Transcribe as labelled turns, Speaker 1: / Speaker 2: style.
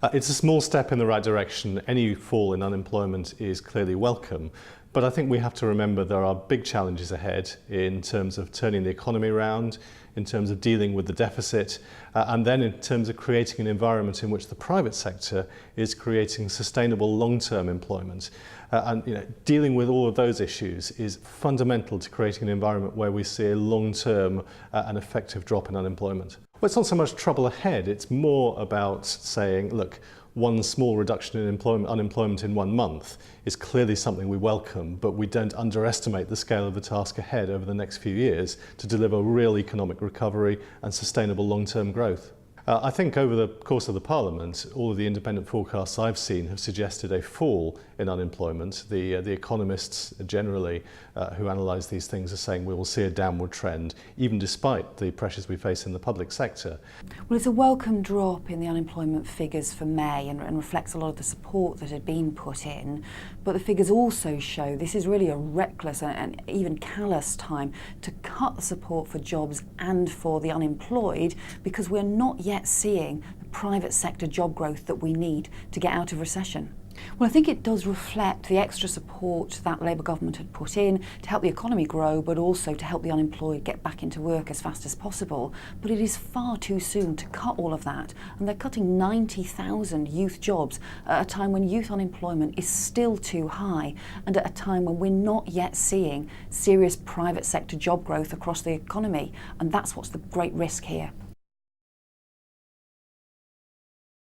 Speaker 1: It's a small step in the right direction. Any fall in unemployment is clearly welcome. But I think we have to remember there are big challenges ahead in terms of turning the economy around, in terms of dealing with the deficit, and then in terms of creating an environment in which the private sector is creating sustainable long-term employment. Dealing with all of those issues is fundamental to creating an environment where we see a long-term and effective drop in unemployment. Well, it's not so much trouble ahead, it's more about saying, look, one small reduction in unemployment in 1 month is clearly something we welcome, but we don't underestimate the scale of the task ahead over the next few years to deliver real economic recovery and sustainable long-term growth. I think over the course of the Parliament, all of the independent forecasts I've seen have suggested a fall in unemployment. The economists generally who analyse these things are saying we will see a downward trend, even despite the pressures we face in the public sector.
Speaker 2: Well, it's a welcome drop in the unemployment figures for May and reflects a lot of the support that had been put in. But the figures also show this is really a reckless and even callous time to cut the support for jobs and for the unemployed, because we're not yet seeing the private sector job growth that we need to get out of recession. Well, I think it does reflect the extra support that the Labour government had put in to help the economy grow, but also to help the unemployed get back into work as fast as possible. But it is far too soon to cut all of that, and they're cutting 90,000 youth jobs at a time when youth unemployment is still too high, and at a time when we're not yet seeing serious private sector job growth across the economy, and that's what's the great risk here.